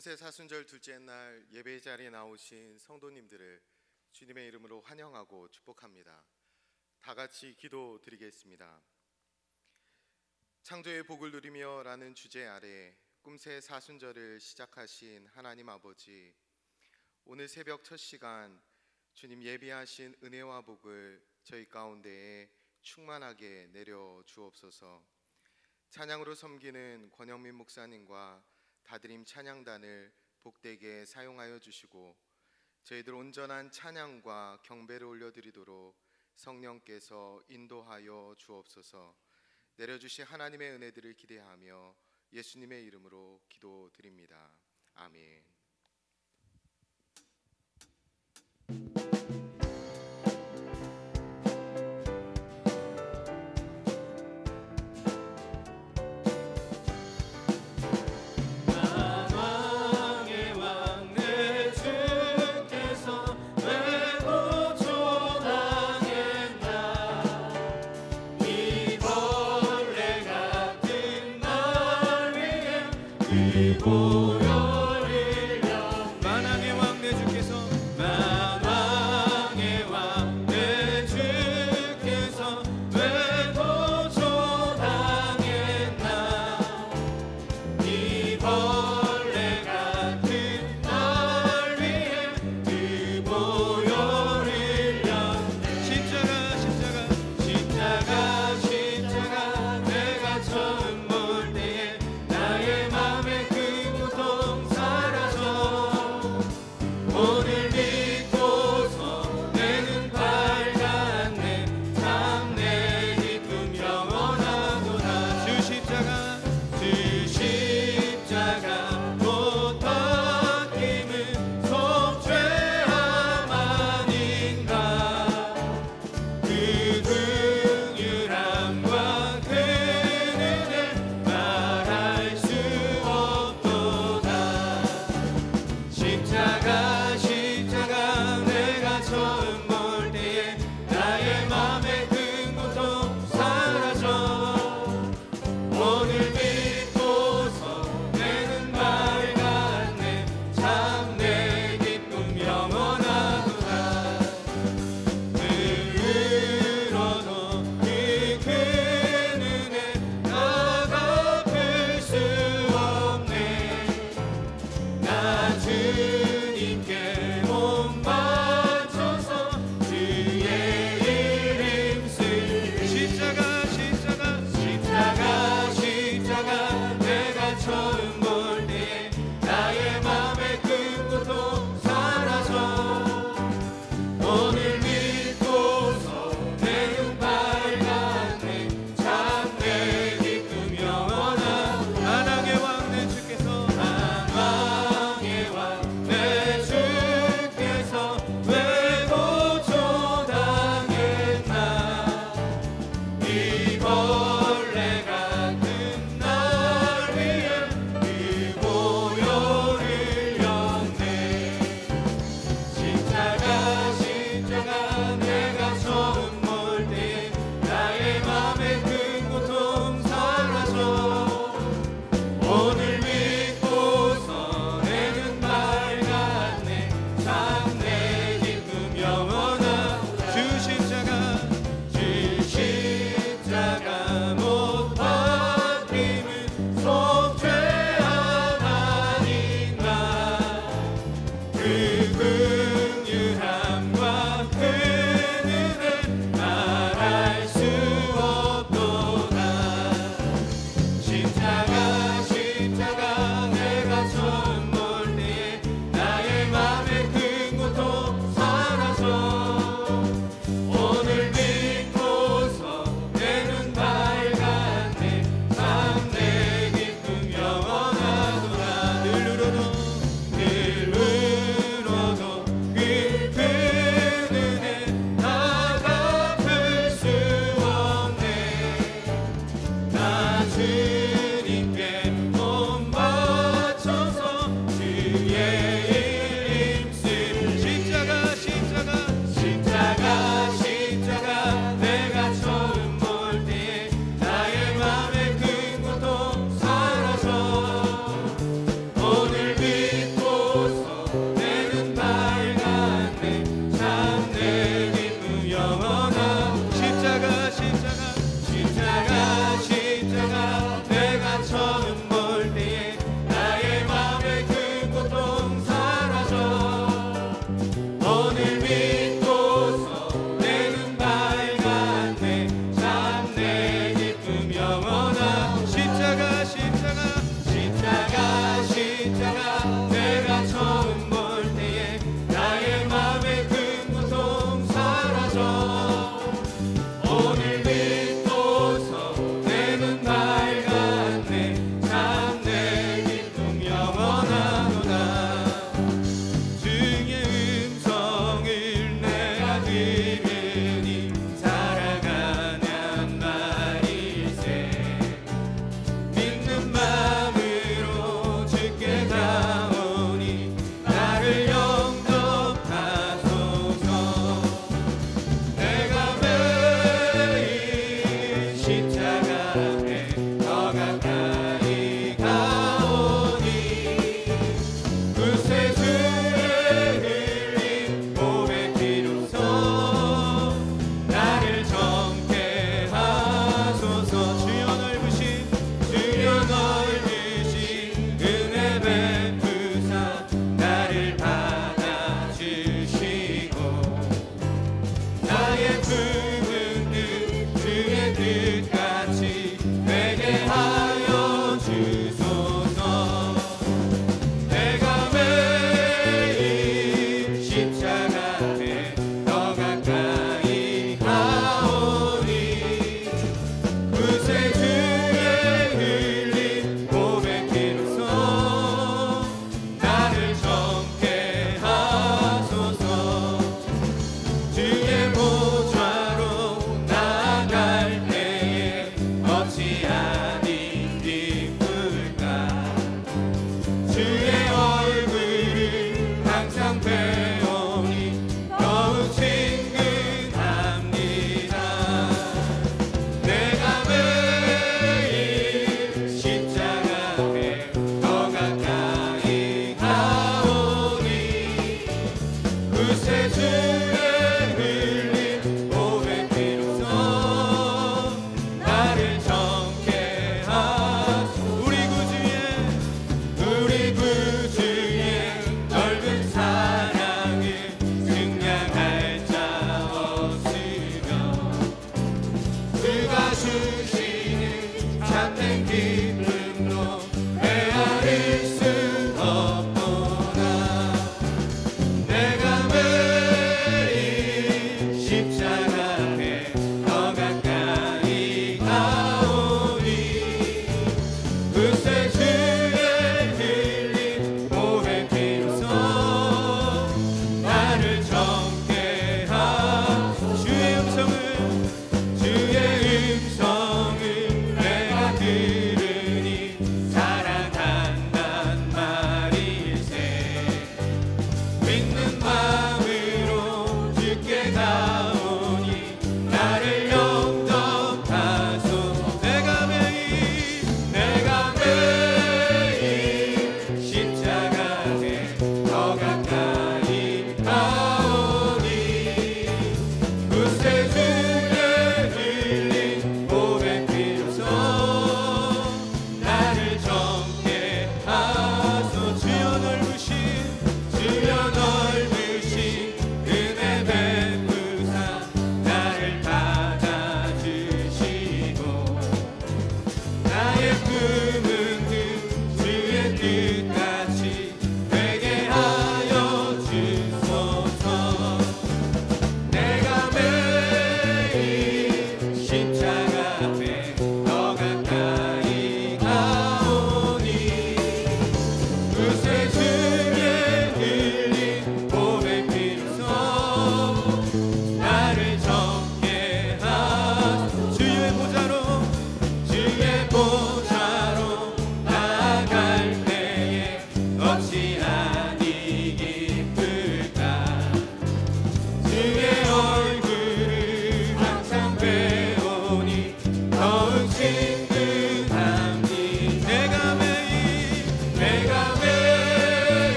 금세 사순절 둘째 날 예배 자리에 나오신 성도님들을 주님의 이름으로 환영하고 축복합니다. 다 같이 기도드리겠습니다. 창조의 복을 누리며 라는 주제 아래 꿈새 사순절을 시작하신 하나님 아버지, 오늘 새벽 첫 시간 주님 예비하신 은혜와 복을 저희 가운데에 충만하게 내려 주옵소서. 찬양으로 섬기는 권영민 목사님과 다드림 찬양단을 복되게 사용하여 주시고 저희들 온전한 찬양과 경배를 올려드리도록 성령께서 인도하여 주옵소서. 내려주신 하나님의 은혜들을 기대하며 예수님의 이름으로 기도드립니다. 아멘. 만왕의 왕 내 주께서 만왕의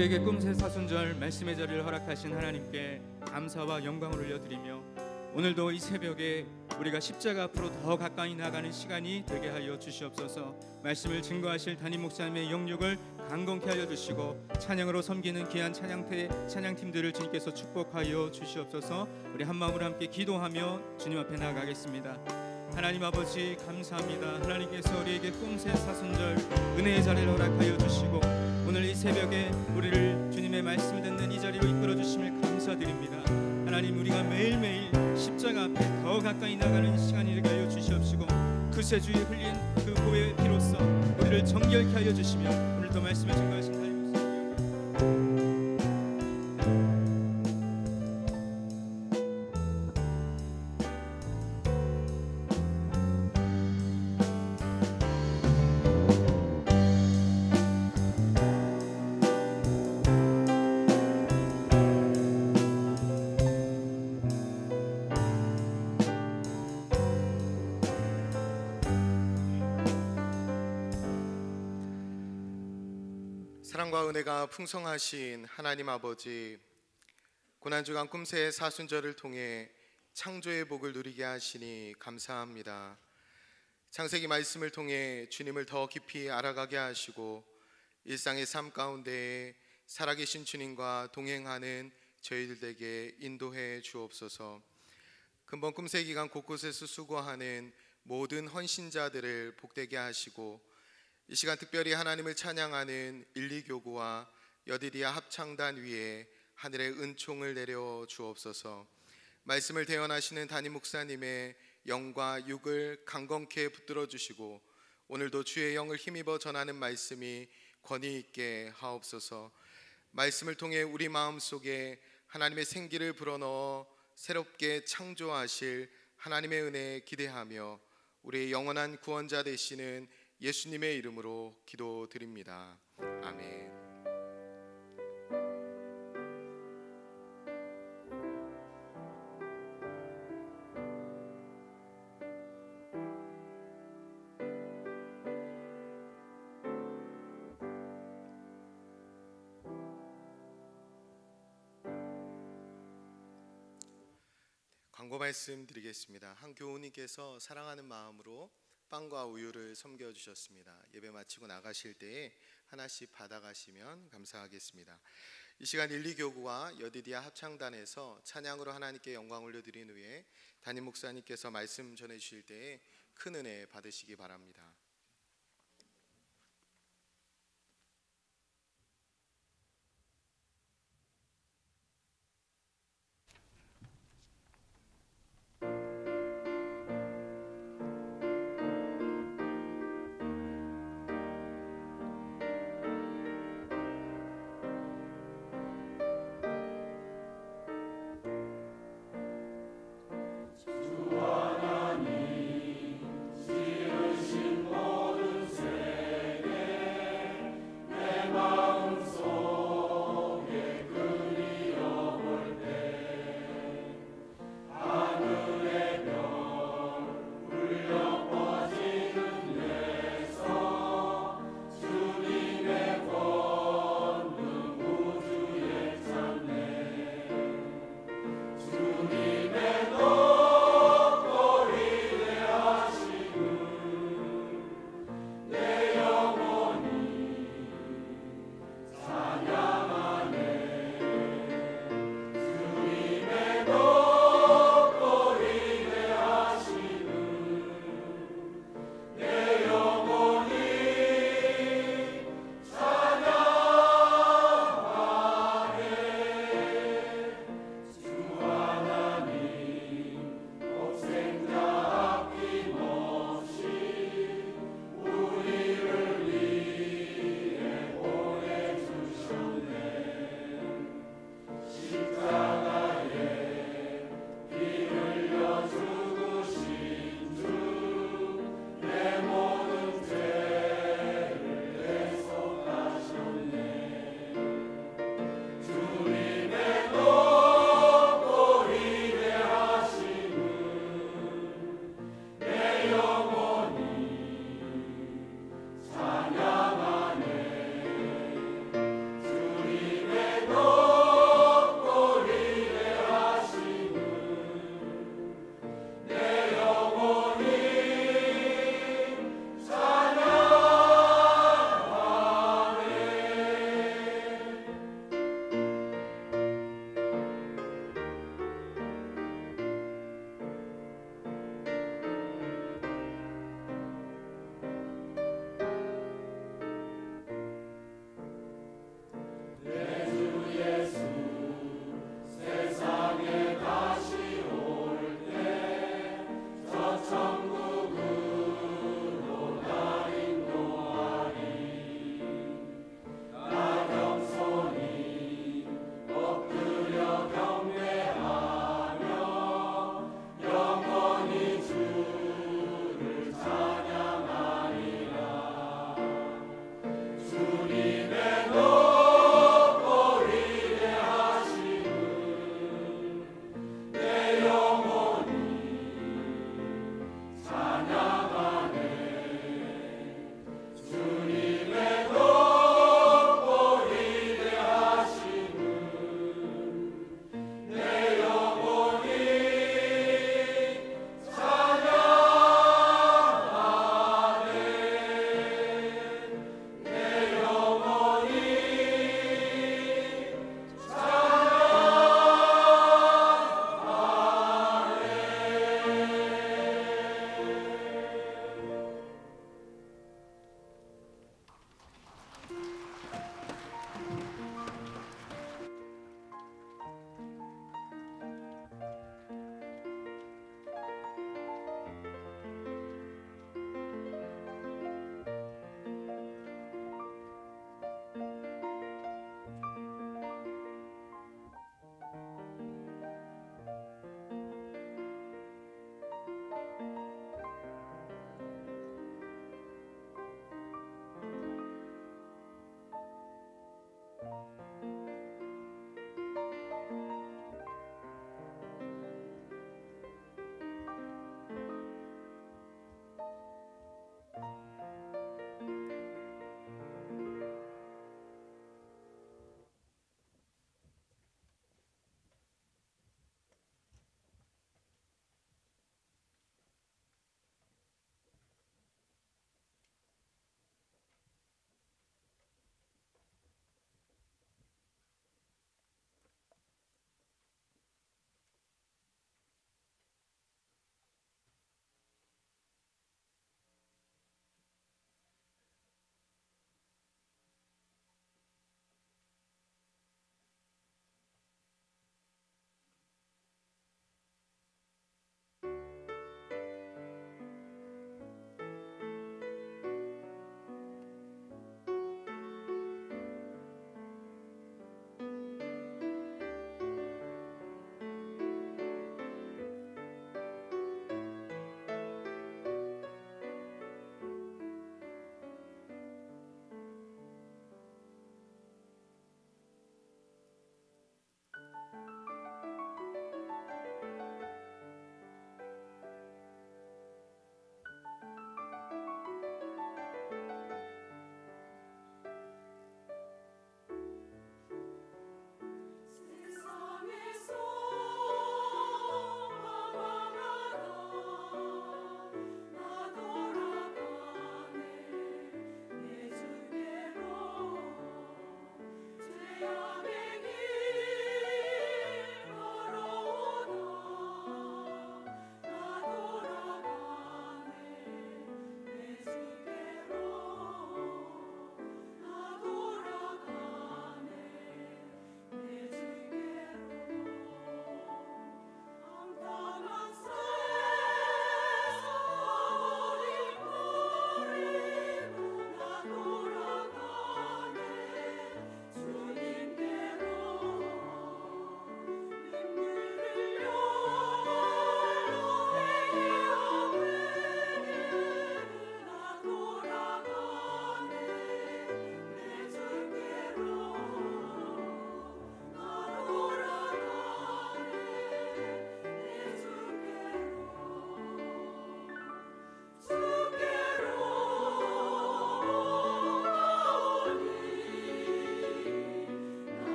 우리에게 꿈새 사순절 말씀의 자리를 허락하신 하나님께 감사와 영광을 올려드리며 오늘도 이 새벽에 우리가 십자가 앞으로 더 가까이 나가는 시간이 되게 하여 주시옵소서. 말씀을 증거하실 담임 목사님의 영육을 강건케 하여 주시고 찬양으로 섬기는 귀한 찬양팀들을 주님께서 축복하여 주시옵소서. 우리 한마음으로 함께 기도하며 주님 앞에 나아가겠습니다. 하나님 아버지 감사합니다. 하나님께서 우리에게 꿈새 사순절 은혜의 자리를 허락하여 주시고 오늘 이 새벽에 우리를 주님의 말씀을 듣는 이 자리로 이끌어 주심을 감사드립니다. 하나님, 우리가 매일매일 십자가 앞에 더 가까이 나가는 시간이 되게 하여 주시옵시고 그새 주에 흘린 그 보혈의 피로써 우리를 정결케 하여 주시며 오늘도 말씀을 증거하신 하나님 사랑과 은혜가 풍성하신 하나님 아버지, 고난주간 꿈새 사순절을 통해 창조의 복을 누리게 하시니 감사합니다. 창세기 말씀을 통해 주님을 더 깊이 알아가게 하시고 일상의 삶 가운데에 살아계신 주님과 동행하는 저희들에게 인도해 주옵소서. 근본 꿈새 기간 곳곳에서 수고하는 모든 헌신자들을 복되게 하시고 이 시간 특별히 하나님을 찬양하는 1,2교구와 여디디아 합창단 위에 하늘의 은총을 내려 주옵소서. 말씀을 대언하시는 담임 목사님의 영과 육을 강건케 붙들어 주시고 오늘도 주의 영을 힘입어 전하는 말씀이 권위 있게 하옵소서. 말씀을 통해 우리 마음속에 하나님의 생기를 불어넣어 새롭게 창조하실 하나님의 은혜에 기대하며 우리의 영원한 구원자 되시는 예수님의 이름으로 기도드립니다. 아멘. 광고 말씀드리겠습니다. 한 교우님께서 사랑하는 마음으로 빵과 우유를 섬겨주셨습니다. 예배 마치고 나가실 때에 하나씩 받아가시면 감사하겠습니다. 이 시간 1, 2교구와 여디디아 합창단에서 찬양으로 하나님께 영광 올려드린 후에 담임 목사님께서 말씀 전해주실 때에 큰 은혜 받으시기 바랍니다. 주 하나님 지으신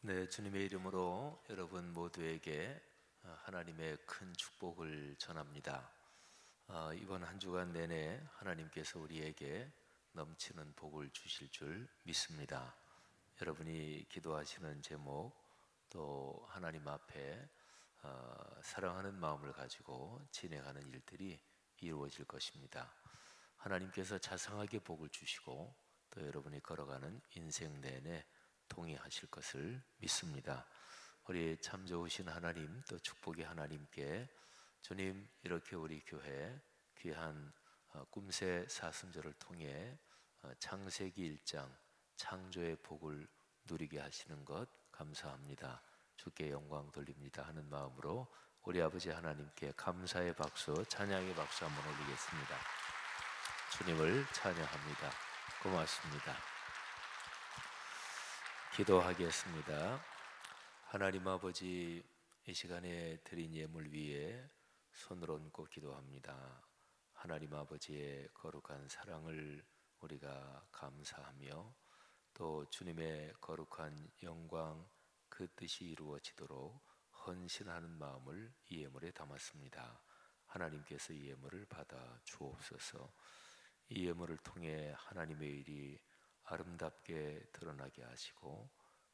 네, 주님의 이름으로 여러분 모두에게 하나님의 큰 축복을 전합니다. 이번 한 주간 내내 하나님께서 우리에게 넘치는 복을 주실 줄 믿습니다. 여러분이 기도하시는 제목, 또 하나님 앞에 사랑하는 마음을 가지고 진행하는 일들이 이루어질 것입니다. 하나님께서 자상하게 복을 주시고 또 여러분이 걸어가는 인생 내내 동의하실 것을 믿습니다. 우리 참 좋으신 하나님, 또 축복의 하나님께 주님, 이렇게 우리 교회 귀한 꿈새 사순절을 통해 창세기 1장 창조의 복을 누리게 하시는 것 감사합니다. 주께 영광 돌립니다 하는 마음으로 우리 아버지 하나님께 감사의 박수, 찬양의 박수 한번 올리겠습니다. 주님을 찬양합니다. 고맙습니다. 기도하겠습니다. 하나님 아버지, 이 시간에 드린 예물 위에 손을 얹고 기도합니다. 하나님 아버지의 거룩한 사랑을 우리가 감사하며 또 주님의 거룩한 영광, 그 뜻이 이루어지도록 헌신하는 마음을 이 예물에 담았습니다. 하나님께서 이 예물을 받아 주옵소서. 이 예물을 통해 하나님의 일이 아름답게 드러나게 하시고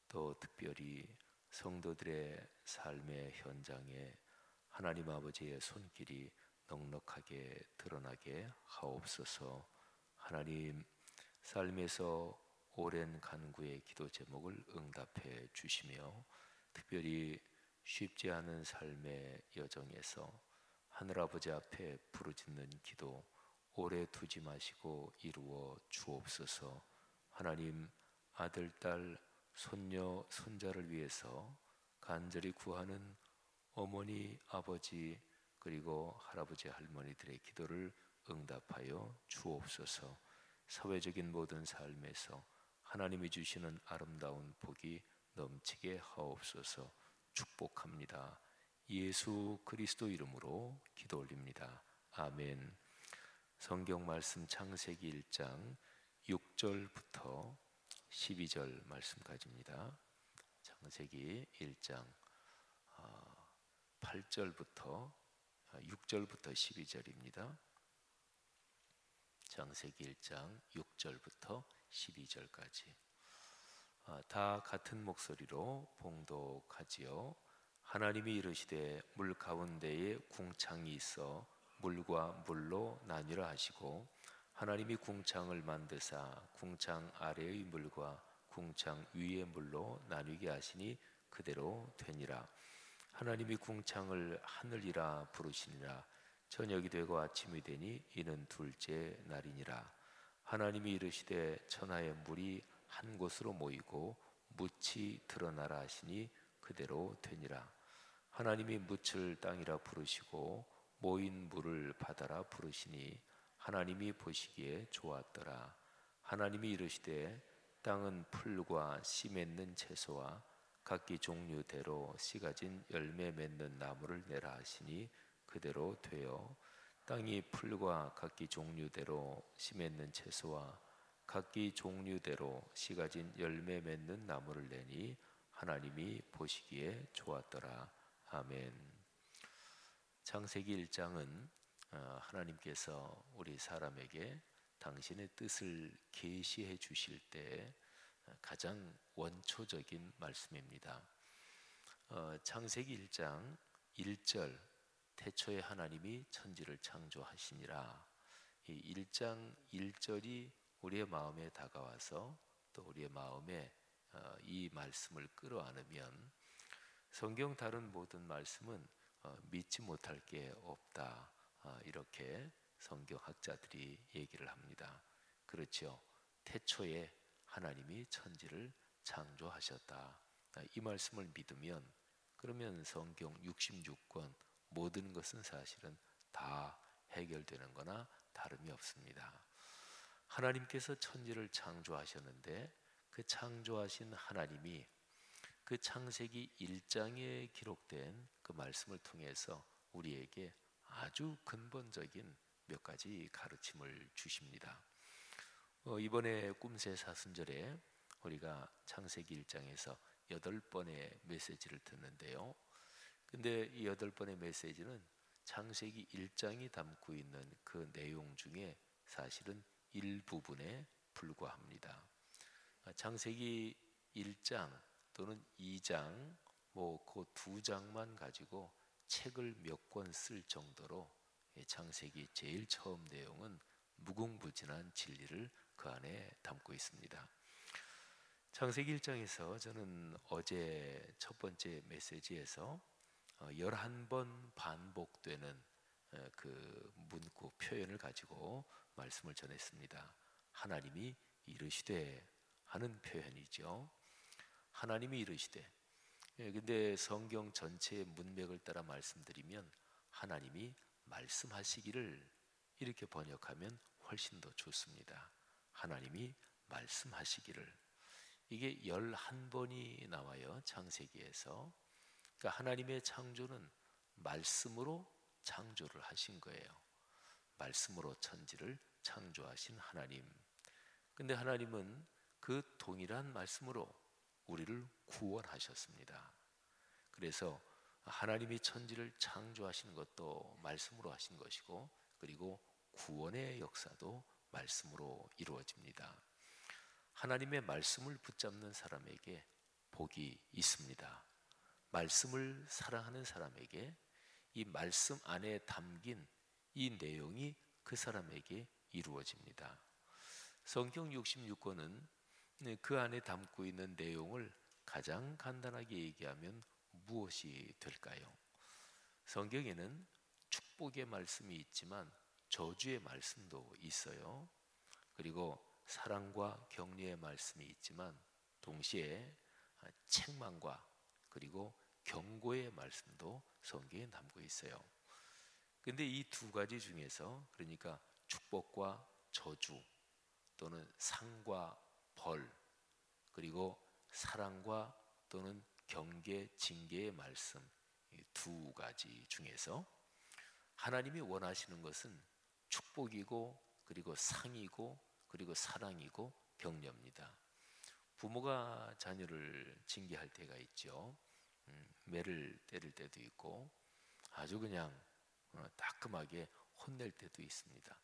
또 특별히 성도들의 삶의 현장에 하나님 아버지의 손길이 넉넉하게 드러나게 하옵소서. 하나님, 삶에서 오랜 간구의 기도 제목을 응답해 주시며 특별히 쉽지 않은 삶의 여정에서 하늘아버지 앞에 부르짖는 기도 오래 두지 마시고 이루어 주옵소서. 하나님, 아들, 딸, 손녀, 손자를 위해서 간절히 구하는 어머니, 아버지, 그리고 할아버지, 할머니들의 기도를 응답하여 주옵소서. 사회적인 모든 삶에서 하나님이 주시는 아름다운 복이 넘치게 하옵소서. 축복합니다. 예수 그리스도 이름으로 기도 올립니다. 아멘. 성경 말씀 창세기 1장 6절부터 12절 말씀까지입니다. 창세기 1장 8절부터 6절부터 12절입니다. 창세기 1장 6절부터 12절까지. 다 같은 목소리로 봉독하지요. 하나님이 이르시되 물 가운데에 궁창이 있어 물과 물로 나뉘라 하시고 하나님이 궁창을 만드사 궁창 아래의 물과 궁창 위의 물로 나뉘게 하시니 그대로 되니라. 하나님이 궁창을 하늘이라 부르시니라. 저녁이 되고 아침이 되니 이는 둘째 날이니라. 하나님이 이르시되 천하의 물이 한 곳으로 모이고 묻이 드러나라 하시니 그대로 되니라. 하나님이 묻을 땅이라 부르시고 모인 물을 바다라 부르시니 하나님이 보시기에 좋았더라. 하나님이 이르시되 땅은 풀과 씨 맺는 채소와 각기 종류대로 씨 가진 열매 맺는 나무를 내라 하시니 그대로 되어 땅이 풀과 각기 종류대로 씨 맺는 채소와 각기 종류대로 씨 가진 열매 맺는 나무를 내니 하나님이 보시기에 좋았더라. 아멘. 창세기 1장은 하나님께서 우리 사람에게 당신의 뜻을 계시해 주실 때 가장 원초적인 말씀입니다. 창세기 1장 1절 태초에 하나님이 천지를 창조하시니라. 이 1장 1절이 우리의 마음에 다가와서 또 우리의 마음에 이 말씀을 끌어안으면 성경 다른 모든 말씀은 믿지 못할 게 없다, 이렇게 성경학자들이 얘기를 합니다. 그렇죠. 태초에 하나님이 천지를 창조하셨다. 이 말씀을 믿으면 그러면 성경 66권 모든 것은 사실은 다 해결되는 거나 다름이 없습니다. 하나님께서 천지를 창조하셨는데 그 창조하신 하나님이 그 창세기 1장에 기록된 그 말씀을 통해서 우리에게 아주 근본적인 몇 가지 가르침을 주십니다. 이번에 꿈새 사순절에 우리가 창세기 1장에서 8번의 메시지를 듣는데요. 근데 이 8번의 메시지는 창세기 1장이 담고 있는 그 내용 중에 사실은 일부분에 불과합니다. 창세기 1장 또는 2장 그 2장만 가지고 책을 몇 권 쓸 정도로 창세기 제일 처음 내용은 무궁무진한 진리를 그 안에 담고 있습니다. 창세기 1장에서 저는 어제 첫 번째 메시지에서 11번 반복되는 그 문구 표현을 가지고 말씀을 전했습니다. 하나님이 이르시되 하는 표현이죠. 하나님이 이르시되. 근데 성경 전체의 문맥을 따라 말씀드리면 하나님이 말씀하시기를 이렇게 번역하면 훨씬 더 좋습니다. 하나님이 말씀하시기를. 이게 11번이 나와요. 창세기에서. 그러니까 하나님의 창조는 말씀으로 창조를 하신 거예요. 말씀으로 천지를 창조하신 하나님. 근데 하나님은 그 동일한 말씀으로 우리를 구원하셨습니다. 그래서 하나님이 천지를 창조하시는 것도 말씀으로 하신 것이고, 그리고 구원의 역사도 말씀으로 이루어집니다. 하나님의 말씀을 붙잡는 사람에게 복이 있습니다. 말씀을 사랑하는 사람에게 이 말씀 안에 담긴 이 내용이 그 사람에게 이루어집니다. 성경 66권은 그 안에 담고 있는 내용을 가장 간단하게 얘기하면 무엇이 될까요? 성경에는 축복의 말씀이 있지만 저주의 말씀도 있어요. 그리고 사랑과 격려의 말씀이 있지만 동시에 책망과 그리고 경고의 말씀도 성경에 담고 있어요. 근데 이 두 가지 중에서, 그러니까 축복과 저주 또는 상과 벌, 그리고 사랑과 또는 경계, 징계의 말씀, 이 두 가지 중에서 하나님이 원하시는 것은 축복이고, 그리고 상이고, 그리고 사랑이고 격려입니다. 부모가 자녀를 징계할 때가 있죠. 매를 때릴 때도 있고, 아주 그냥 따끔하게 혼낼 때도 있습니다.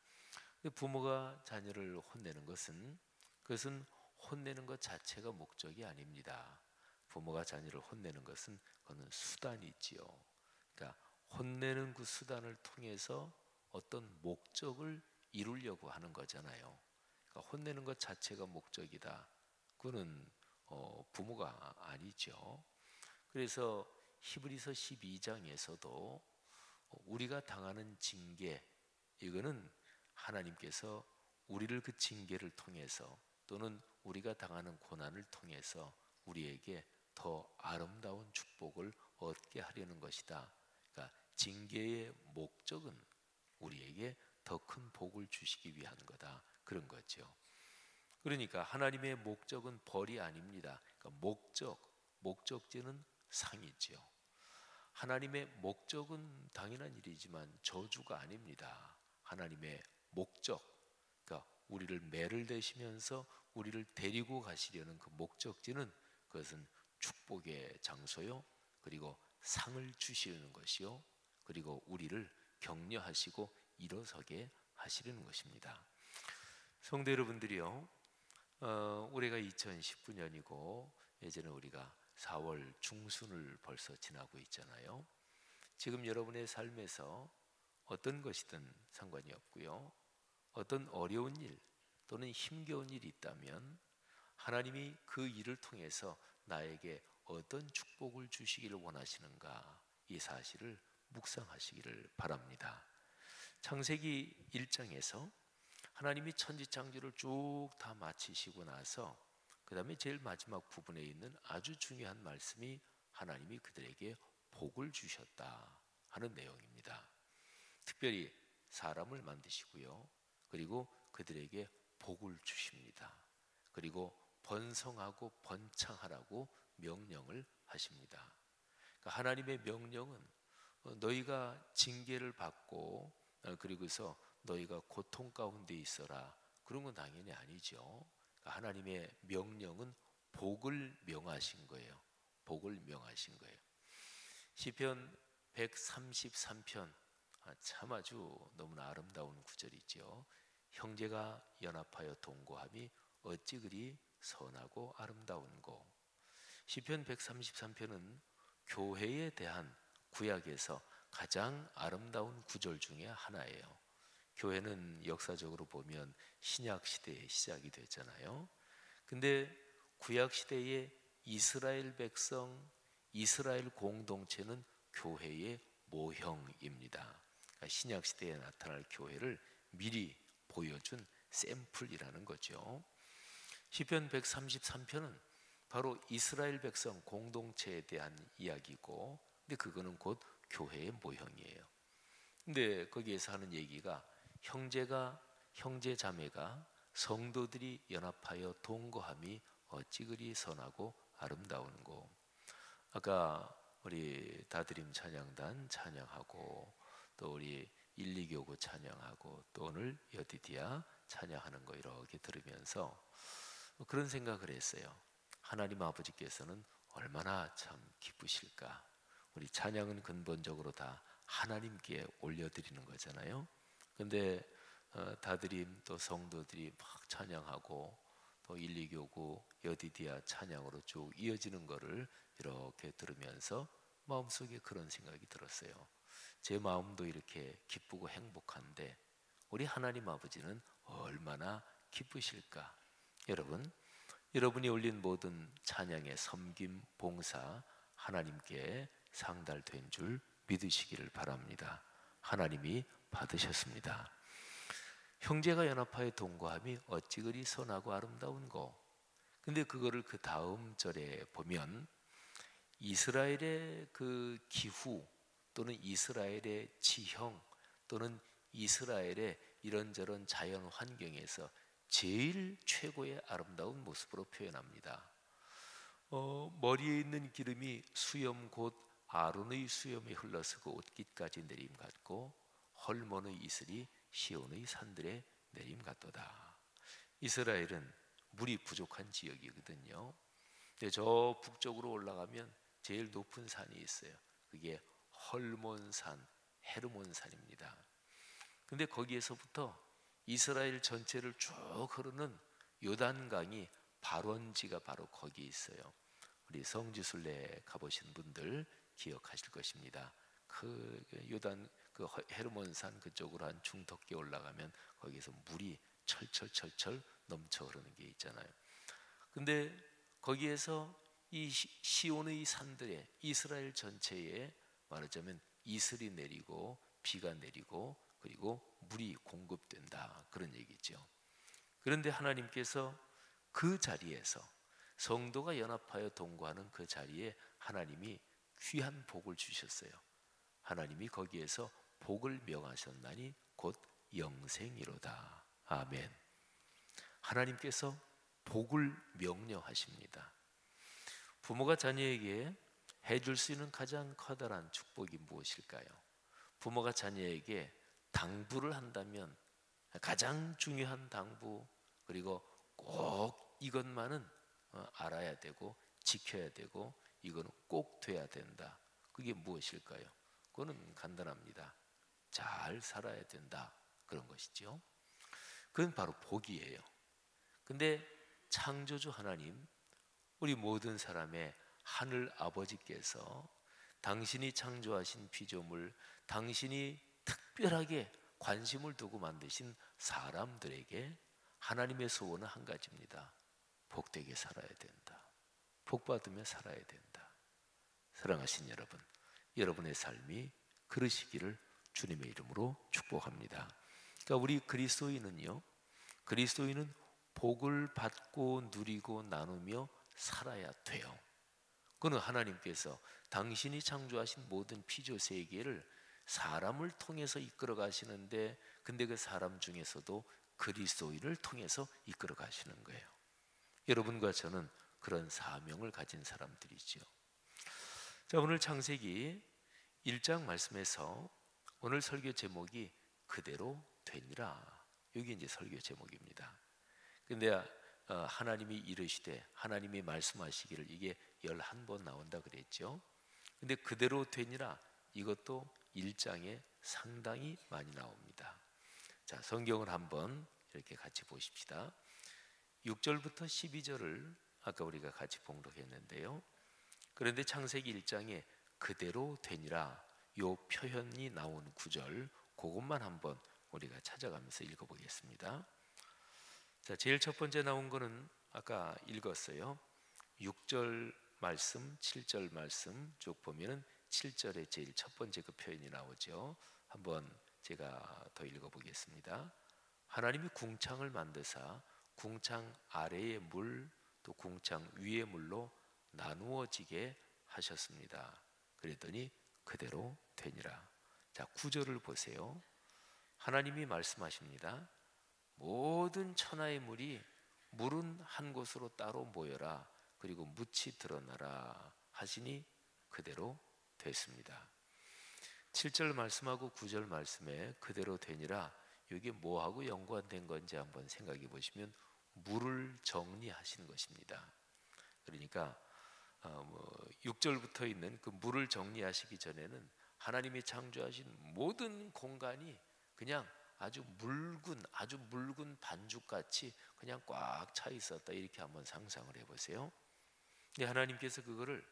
부모가 자녀를 혼내는 것은, 그것은 혼내는 것 자체가 목적이 아닙니다. 부모가 자녀를 혼내는 것은 그거는 수단이지요. 그러니까 혼내는 그 수단을 통해서 어떤 목적을 이루려고 하는 거잖아요. 그러니까 혼내는 것 자체가 목적이다. 그거는 부모가 아니죠. 그래서 히브리서 12장에서도 우리가 당하는 징계, 이거는 하나님께서 우리를 그 징계를 통해서 또는 우리가 당하는 고난을 통해서 우리에게 더 아름다운 축복을 얻게 하려는 것이다. 그러니까 징계의 목적은 우리에게 더 큰 복을 주시기 위한 거다. 그런 거죠. 그러니까 하나님의 목적은 벌이 아닙니다. 그러니까 목적지는 상이죠. 하나님의 목적은 당연한 일이지만 저주가 아닙니다. 하나님의 목적, 그러니까 우리를 매를 대시면서 우리를 데리고 가시려는 그 목적지는, 그것은 축복의 장소요, 그리고 상을 주시려는 것이요, 그리고 우리를 격려하시고 일어서게 하시려는 것입니다. 성도 여러분들이요, 올해가 2019년이고 예전에 우리가 4월 중순을 벌써 지나고 있잖아요. 지금 여러분의 삶에서 어떤 것이든 상관이 없고요, 어떤 어려운 일 또는 힘겨운 일이 있다면 하나님이 그 일을 통해서 나에게 어떤 축복을 주시기를 원하시는가, 이 사실을 묵상하시기를 바랍니다. 창세기 1장에서 하나님이 천지창조를 쭉 다 마치시고 나서 그 다음에 제일 마지막 부분에 있는 아주 중요한 말씀이 하나님이 그들에게 복을 주셨다 하는 내용입니다. 특별히 사람을 만드시고요, 그리고 그들에게 복을 주십니다. 그리고 번성하고 번창하라고 명령을 하십니다. 그러니까 하나님의 명령은 너희가 징계를 받고 그리고서 너희가 고통 가운데 있어라, 그런 건 당연히 아니죠. 그러니까 하나님의 명령은 복을 명하신 거예요. 복을 명하신 거예요. 시편 133편 참 아주 너무나 아름다운 구절이죠. 형제가 연합하여 동거함이 어찌 그리 선하고 아름다운고. 시편 133편은 교회에 대한 구약에서 가장 아름다운 구절 중에 하나예요. 교회는 역사적으로 보면 신약 시대에 시작이 됐잖아요. 근데 구약 시대의 이스라엘 백성, 이스라엘 공동체는 교회의 모형입니다. 그러니까 신약 시대에 나타날 교회를 미리 보여준 샘플이라는 거죠. 시편 133편은 바로 이스라엘 백성 공동체에 대한 이야기고, 근데 그거는 곧 교회의 모형이에요. 근데 거기에서 하는 얘기가 형제 자매가 성도들이 연합하여 동거함이 어찌 그리 선하고 아름다운고. 아까 우리 다드림 찬양단 찬양하고 또 우리 1,2교구 찬양하고 또 오늘 여디디아 찬양하는 거 이렇게 들으면서 그런 생각을 했어요. 하나님 아버지께서는 얼마나 참 기쁘실까. 우리 찬양은 근본적으로 다 하나님께 올려드리는 거잖아요. 근데 다드림 또 성도들이 막 찬양하고 또 1,2교구 여디디아 찬양으로 쭉 이어지는 거를 이렇게 들으면서 마음속에 그런 생각이 들었어요. 제 마음도 이렇게 기쁘고 행복한데 우리 하나님 아버지는 얼마나 기쁘실까. 여러분이 올린 모든 찬양의 섬김, 봉사 하나님께 상달된 줄 믿으시기를 바랍니다. 하나님이 받으셨습니다. 형제가 연합하여 동거함이 어찌 그리 선하고 아름다운고. 근데 그거를 그 다음 절에 보면 이스라엘의 그 기후 또는 이스라엘의 지형 또는 이스라엘의 이런저런 자연 환경에서 제일 최고의 아름다운 모습으로 표현합니다. 머리에 있는 기름이 수염 곧 아론의 수염에 흘러서 그 옷깃까지 내림 같고 헐몬의 이슬이 시온의 산들에 내림 같도다. 이스라엘은 물이 부족한 지역이거든요. 근데 저 북쪽으로 올라가면 제일 높은 산이 있어요. 그게 헐몬산, 헤르몬산입니다. 근데 거기에서부터 이스라엘 전체를 쭉 흐르는 요단강이 발원지가 바로 거기 있어요. 우리 성지순례 가보신 분들 기억하실 것입니다. 그 요단 그 헤르몬산 그쪽으로 한 중턱에 올라가면 거기서 물이 철철철철 넘쳐 흐르는 게 있잖아요. 근데 거기에서 이 시온의 산들에 이스라엘 전체에 말하자면 이슬이 내리고 비가 내리고 그리고 물이 공급된다, 그런 얘기죠. 그런데 하나님께서 그 자리에서 성도가 연합하여 동거하는 그 자리에 하나님이 귀한 복을 주셨어요. 하나님이 거기에서 복을 명하셨나니 곧 영생이로다. 아멘. 하나님께서 복을 명령하십니다. 부모가 자녀에게 해줄 수 있는 가장 커다란 축복이 무엇일까요? 부모가 자녀에게 당부를 한다면 가장 중요한 당부, 그리고 꼭 이것만은 알아야 되고 지켜야 되고 이거는 꼭 돼야 된다. 그게 무엇일까요? 그거는 간단합니다. 잘 살아야 된다, 그런 것이죠. 그건 바로 복이에요. 근데 창조주 하나님, 우리 모든 사람의 하늘 아버지께서 당신이 창조하신 피조물, 당신이 특별하게 관심을 두고 만드신 사람들에게 하나님의 소원은 한 가지입니다. 복되게 살아야 된다. 복받으며 살아야 된다. 사랑하신 여러분, 여러분의 삶이 그러시기를 주님의 이름으로 축복합니다. 그러니까 우리 그리스도인은 복을 받고 누리고 나누며 살아야 돼요. 그는 하나님께서 당신이 창조하신 모든 피조 세계를 사람을 통해서 이끌어 가시는데, 근데 그 사람 중에서도 그리스도인을 통해서 이끌어 가시는 거예요. 여러분과 저는 그런 사명을 가진 사람들이죠. 자, 오늘 창세기 1장 말씀에서 오늘 설교 제목이 그대로 되니라. 여기 이제 설교 제목입니다. 근데 하나님이 이르시되, 하나님이 말씀하시기를 이게 11번 나온다 그랬죠. 근데 그대로 되니라 이것도 1장에 상당히 많이 나옵니다. 자, 성경을 한번 이렇게 같이 보십시다. 6절부터 12절을 아까 우리가 같이 봉독했는데요. 그런데 창세기 1장에 그대로 되니라 요 표현이 나온 구절, 그것만 한번 우리가 찾아가면서 읽어보겠습니다. 자, 제일 첫 번째 나온 거는 아까 읽었어요. 6절 말씀, 7절 말씀 쭉 보면은 7절에 제일 첫 번째 그 표현이 나오죠. 한번 제가 더 읽어보겠습니다. 하나님이 궁창을 만드사 궁창 아래의 물 또 궁창 위의 물로 나누어지게 하셨습니다. 그랬더니 그대로 되니라. 자, 9절을 보세요. 하나님이 말씀하십니다. 모든 천하의 물이 물은 한 곳으로 따로 모여라. 그리고 묻이 드러나라 하시니 그대로 됐습니다. 7절 말씀하고 9절 말씀에 그대로 되니라, 이게 뭐하고 연관된 건지 한번 생각해 보시면 물을 정리하신 것입니다. 그러니까 6절부터 있는 그 물을 정리하시기 전에는 하나님이 창조하신 모든 공간이 그냥 아주 묽은 반죽같이 그냥 꽉 차 있었다, 이렇게 한번 상상을 해보세요. 근데 하나님께서 그거를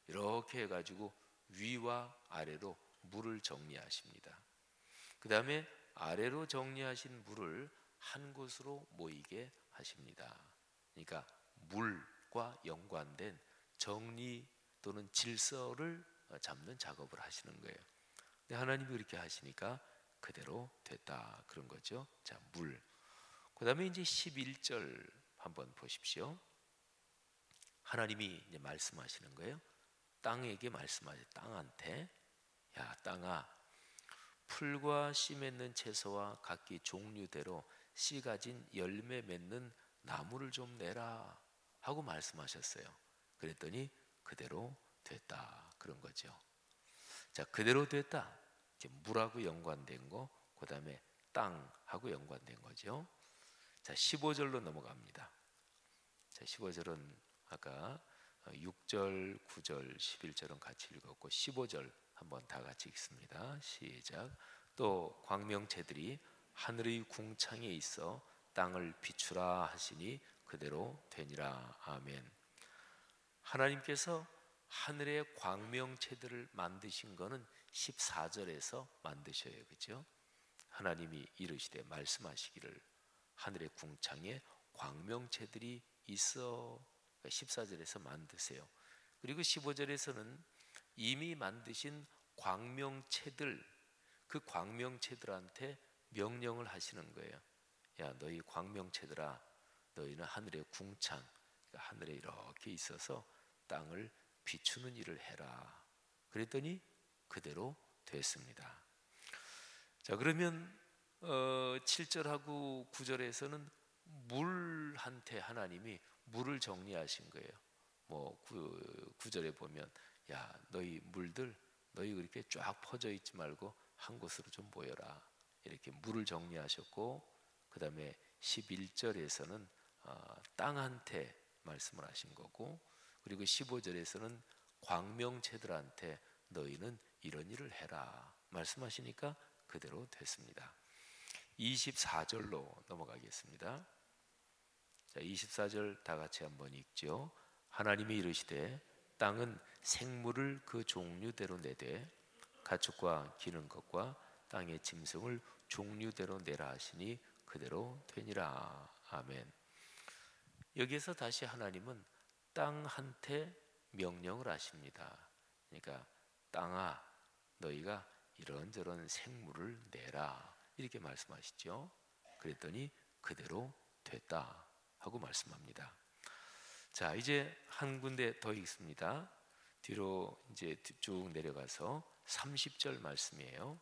이렇게 해가지고 위와 아래로 물을 정리하십니다. 그 다음에 아래로 정리하신 물을 한 곳으로 모이게 하십니다. 그러니까 물과 연관된 정리 또는 질서를 잡는 작업을 하시는 거예요. 근데 하나님이 그렇게 하시니까 그대로 됐다, 그런 거죠. 자, 물. 그 다음에 이제 11절 한번 보십시오. 하나님이 이제 말씀하시는 거예요. 땅에게 말씀하세요. 땅한테, 야 땅아, 풀과 씨 맺는 채소와 각기 종류대로 씨 가진 열매 맺는 나무를 좀 내라 하고 말씀하셨어요. 그랬더니 그대로 됐다, 그런 거죠. 자, 그대로 됐다. 이제 물하고 연관된 거, 그 다음에 땅하고 연관된 거죠. 자, 15절로 넘어갑니다. 자, 15절은 아까 6절, 9절, 11절은 같이 읽었고 15절 한번 다 같이 읽습니다. 시작. 또 광명체들이 하늘의 궁창에 있어 땅을 비추라 하시니 그대로 되니라. 아멘. 하나님께서 하늘의 광명체들을 만드신 거는 14절에서 만드셔요. 그렇죠? 하나님이 이르시되 말씀하시기를 하늘의 궁창에 광명체들이 있어, 14절에서 만드세요. 그리고 15절에서는 이미 만드신 광명체들, 그 광명체들한테 명령을 하시는 거예요. 야, 너희 광명체들아, 너희는 하늘의 궁창, 그러니까 하늘에 이렇게 있어서 땅을 비추는 일을 해라. 그랬더니 그대로 됐습니다. 자, 그러면 7절하고 9절에서는 물한테 하나님이 물을 정리하신 거예요. 뭐 9절에 보면 야, 너희 물들, 너희 그렇게 쫙 퍼져 있지 말고 한 곳으로 좀 모여라, 이렇게 물을 정리하셨고, 그 다음에 11절에서는 땅한테 말씀을 하신 거고, 그리고 15절에서는 광명체들한테 너희는 이런 일을 해라 말씀하시니까 그대로 됐습니다. 24절로 넘어가겠습니다. 자, 24절 다 같이 한번 읽죠. 하나님이 이르시되 땅은 생물을 그 종류대로 내되 가축과 기는 것과 땅의 짐승을 종류대로 내라 하시니 그대로 되니라. 아멘. 여기에서 다시 하나님은 땅한테 명령을 하십니다. 그러니까 땅아, 너희가 이런저런 생물을 내라, 이렇게 말씀하시죠. 그랬더니 그대로 됐다 하고 말씀합니다. 자, 이제 한 군데 더 읽습니다. 뒤로 이제 쭉 내려가서 30절 말씀이에요.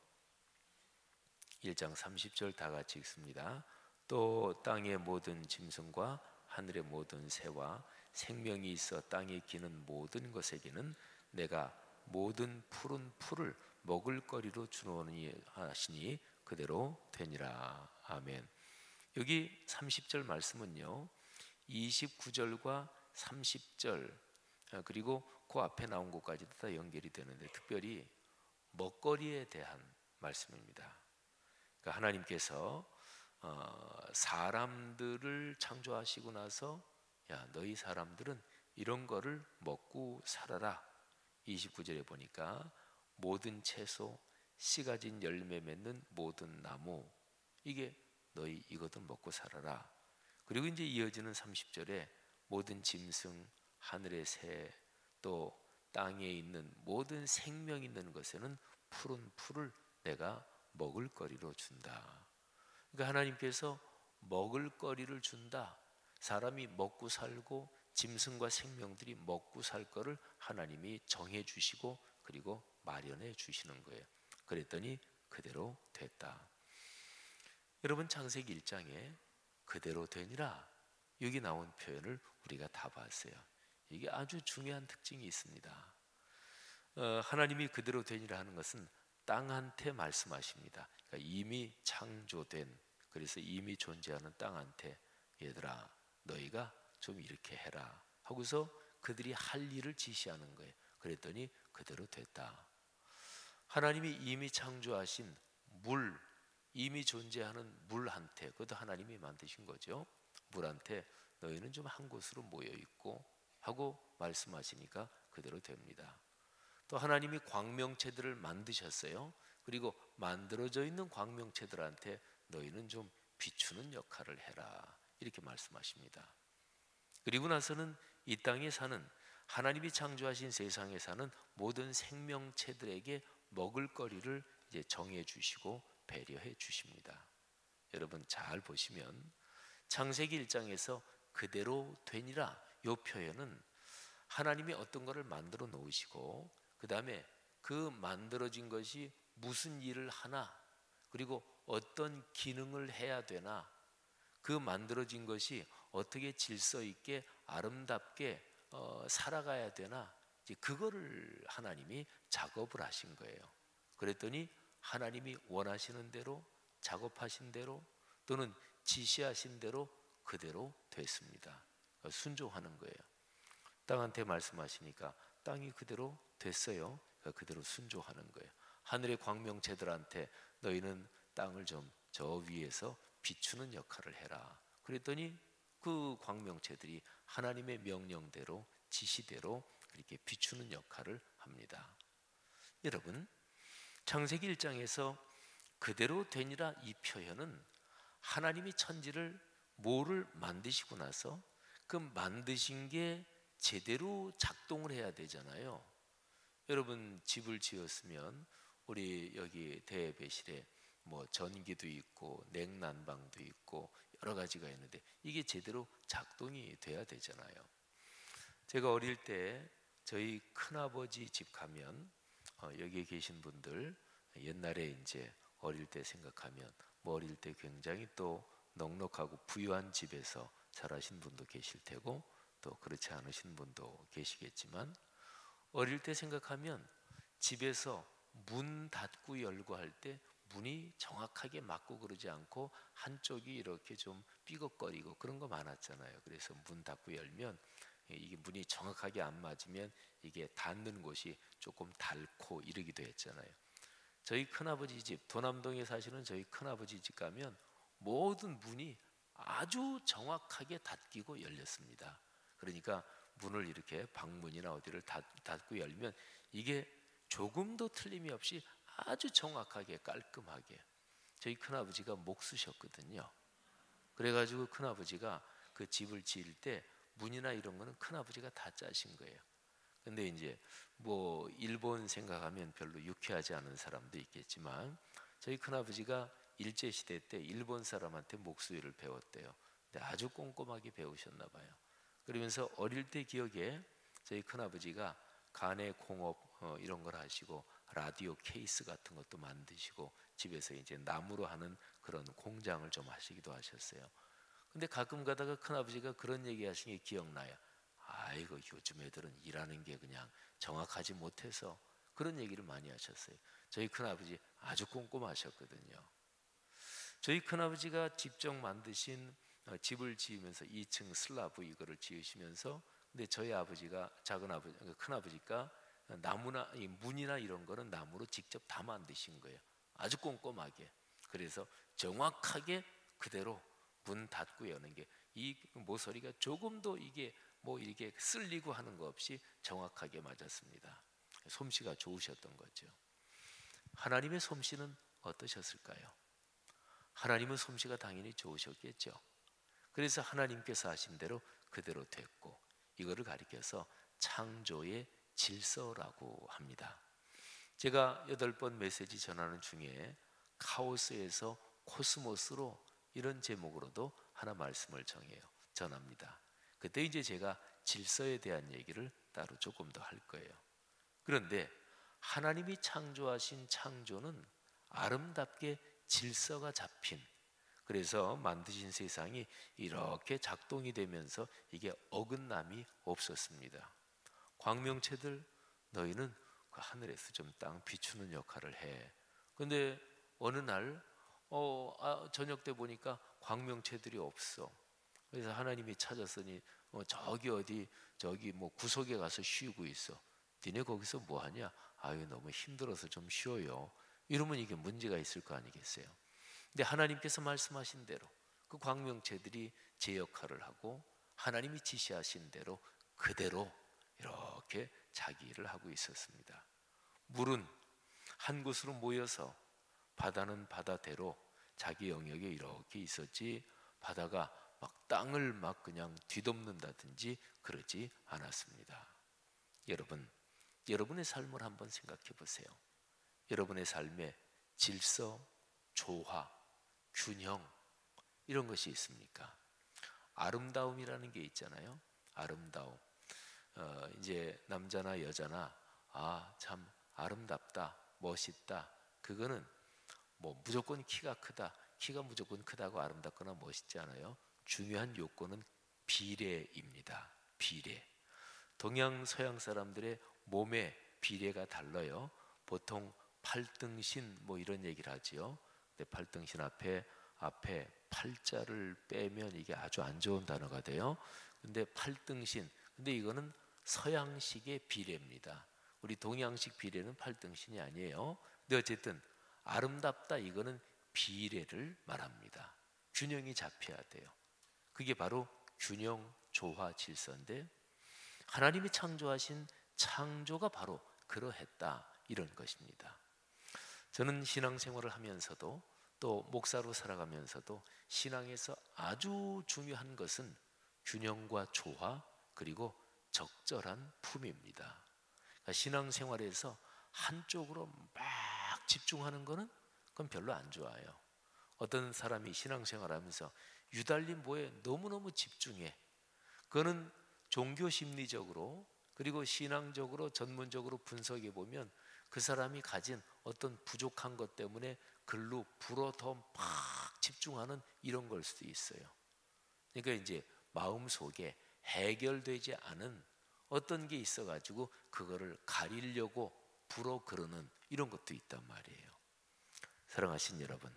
1장 30절 다 같이 읽습니다. 또 땅의 모든 짐승과 하늘의 모든 새와 생명이 있어 땅에 기는 모든 것에게는 내가 모든 푸른 풀을 먹을거리로 주노니 하시니 그대로 되니라. 아멘. 여기 30절 말씀은요, 29절과 30절 그리고 그 앞에 나온 것까지도 다 연결이 되는데 특별히 먹거리에 대한 말씀입니다. 그러니까 하나님께서 사람들을 창조하시고 나서 야 너희 사람들은 이런 거를 먹고 살아라. 29절에 보니까 모든 채소, 씨 가진 열매 맺는 모든 나무 이게 너희 이것들 먹고 살아라. 그리고 이제 이어지는 30절에 모든 짐승, 하늘의 새, 또 땅에 있는 모든 생명 있는 것에는 푸른 풀을 내가 먹을거리로 준다. 그러니까 하나님께서 먹을거리를 준다. 사람이 먹고 살고 짐승과 생명들이 먹고 살 거를 하나님이 정해 주시고 그리고 마련해 주시는 거예요. 그랬더니 그대로 됐다. 여러분 창세기 1장에 그대로 되니라 여기 나온 표현을 우리가 다 봤어요. 이게 아주 중요한 특징이 있습니다. 하나님이 그대로 되니라 하는 것은 땅한테 말씀하십니다. 그러니까 이미 창조된, 그래서 이미 존재하는 땅한테 얘들아 너희가 좀 이렇게 해라 하고서 그들이 할 일을 지시하는 거예요. 그랬더니 그대로 됐다. 하나님이 이미 창조하신 물, 이미 존재하는 물한테, 그것도 하나님이 만드신 거죠. 물한테 너희는 좀 한 곳으로 모여 있고 하고 말씀하시니까 그대로 됩니다. 또 하나님이 광명체들을 만드셨어요. 그리고 만들어져 있는 광명체들한테 너희는 좀 비추는 역할을 해라 이렇게 말씀하십니다. 그리고 나서는 이 땅에 사는 하나님이 창조하신 세상에 사는 모든 생명체들에게 먹을거리를 이제 정해 주시고 배려해 주십니다. 여러분 잘 보시면 창세기 1장에서 그대로 되니라 이 표현은 하나님이 어떤 것을 만들어 놓으시고 그 다음에 그 만들어진 것이 무슨 일을 하나 그리고 어떤 기능을 해야 되나 그 만들어진 것이 어떻게 질서 있게 아름답게 살아가야 되나 이제 그거를 하나님이 작업을 하신 거예요. 그랬더니 하나님이 원하시는 대로 작업하신 대로 또는 지시하신 대로 그대로 됐습니다. 순종하는 거예요. 땅한테 말씀하시니까 땅이 그대로 됐어요. 그대로 순종하는 거예요. 하늘의 광명체들한테 너희는 땅을 좀 저 위에서 비추는 역할을 해라. 그랬더니 그 광명체들이 하나님의 명령대로 지시대로 그렇게 비추는 역할을 합니다. 여러분 창세기 1장에서 그대로 되니라 이 표현은 하나님이 천지를 뭐를 만드시고 나서 그 만드신 게 제대로 작동을 해야 되잖아요. 여러분 집을 지었으면 우리 여기 대배실에 뭐 전기도 있고 냉난방도 있고 여러 가지가 있는데 이게 제대로 작동이 돼야 되잖아요. 제가 어릴 때 저희 큰아버지 집 가면 여기에 계신 분들 옛날에 이제 어릴 때 생각하면 뭐 어릴 때 굉장히 또 넉넉하고 부유한 집에서 자라신 분도 계실 테고 또 그렇지 않으신 분도 계시겠지만 어릴 때 생각하면 집에서 문 닫고 열고 할 때 문이 정확하게 맞고 그러지 않고 한쪽이 이렇게 좀 삐걱거리고 그런 거 많았잖아요. 그래서 문 닫고 열면 이게 문이 정확하게 안 맞으면 이게 닿는 곳이 조금 닳고 이러기도 했잖아요. 저희 큰아버지 집 도남동에 사시는 저희 큰아버지 집 가면 모든 문이 아주 정확하게 닫히고 열렸습니다. 그러니까 문을 이렇게 방문이나 어디를 닫고 열면 이게 조금도 틀림이 없이 아주 정확하게 깔끔하게. 저희 큰아버지가 목수셨거든요. 그래가지고 큰아버지가 그 집을 지을 때 문이나 이런 거는 큰아버지가 다 짜신 거예요. 근데 이제 뭐 일본 생각하면 별로 유쾌하지 않은 사람도 있겠지만 저희 큰아버지가 일제시대 때 일본 사람한테 목수일을 배웠대요. 근데 아주 꼼꼼하게 배우셨나 봐요. 그러면서 어릴 때 기억에 저희 큰아버지가 간의 공업 이런 걸 하시고 라디오 케이스 같은 것도 만드시고 집에서 이제 나무로 하는 그런 공장을 좀 하시기도 하셨어요. 근데 가끔 가다가 큰아버지가 그런 얘기 하신 게 기억나요. 아이고 요즘 애들은 일하는 게 그냥 정확하지 못해서 그런 얘기를 많이 하셨어요. 저희 큰아버지 아주 꼼꼼하셨거든요. 저희 큰아버지가 직접 만드신 집을 지으면서 2층 슬라브 이거를 지으시면서 근데 저희 아버지가 작은 아버지, 큰 아버지가 나무나 이 문이나 이런 거는 나무로 직접 다 만드신 거예요. 아주 꼼꼼하게. 그래서 정확하게 그대로 문 닫고 여는 게 이 모서리가 조금도 이게 뭐 이렇게 쓸리고 하는 거 없이 정확하게 맞았습니다. 솜씨가 좋으셨던 거죠. 하나님의 솜씨는 어떠셨을까요? 하나님은 솜씨가 당연히 좋으셨겠죠. 그래서 하나님께서 하신 대로 그대로 됐고, 이거를 가리켜서 창조의 질서라고 합니다. 제가 8번 메시지 전하는 중에 카오스에서 코스모스로 이런 제목으로도 하나 말씀을 전합니다. 그때 이제 제가 질서에 대한 얘기를 따로 조금 더 할 거예요. 그런데 하나님이 창조하신 창조는 아름답게 질서가 잡힌, 그래서 만드신 세상이 이렇게 작동이 되면서 이게 어긋남이 없었습니다. 광명체들, 너희는 그 하늘에서 좀 땅 비추는 역할을 해. 근데 어느 날 저녁 때 보니까 광명체들이 없어. 그래서 하나님이 찾았으니 저기 뭐 구석에 가서 쉬고 있어. 니네 거기서 뭐 하냐? 아유, 너무 힘들어서 좀 쉬어요. 이러면 이게 문제가 있을 거 아니겠어요? 근데 하나님께서 말씀하신 대로 그 광명체들이 제 역할을 하고 하나님이 지시하신 대로 그대로 이렇게 자기 일을 하고 있었습니다. 물은 한 곳으로 모여서 바다는 바다대로 자기 영역에 이렇게 있었지, 바다가 막 땅을 막 그냥 뒤덮는다든지 그러지 않았습니다. 여러분, 여러분의 삶을 한번 생각해 보세요. 여러분의 삶에 질서, 조화, 균형, 이런 것이 있습니까? 아름다움이라는 게 있잖아요. 아름다움. 이제 남자나 여자나 참 아름답다, 멋있다. 그거는 뭐 무조건 키가 크다, 키가 무조건 크다고 아름답거나 멋있지 않아요. 중요한 요건은 비례입니다. 비례. 동양 서양 사람들의 몸의 비례가 달라요. 보통 팔등신 뭐 이런 얘기를 하지요. 근데 팔등신 앞에 팔자를 빼면 이게 아주 안 좋은 단어가 돼요. 근데 팔등신, 근데 이거는 서양식의 비례입니다. 우리 동양식 비례는 팔등신이 아니에요. 근데 어쨌든 아름답다, 이거는 비례를 말합니다. 균형이 잡혀야 돼요. 그게 바로 균형, 조화, 질서인데, 하나님이 창조하신 창조가 바로 그러했다, 이런 것입니다. 저는 신앙생활을 하면서도 또 목사로 살아가면서도 신앙에서 아주 중요한 것은 균형과 조화, 그리고 적절한 품입니다. 그러니까 신앙생활에서 한쪽으로 막 집중하는 거는 그건 별로 안 좋아요. 어떤 사람이 신앙생활하면서 유달리 뭐에 너무너무 집중해. 그거는 종교 심리적으로 그리고 신앙적으로 전문적으로 분석해 보면 그 사람이 가진 어떤 부족한 것 때문에 글로 불어 더 막 집중하는 이런 걸 수도 있어요. 그러니까 이제 마음속에 해결되지 않은 어떤 게 있어가지고 그거를 가리려고 불어 그러는 이런 것도 있단 말이에요. 사랑하신 여러분,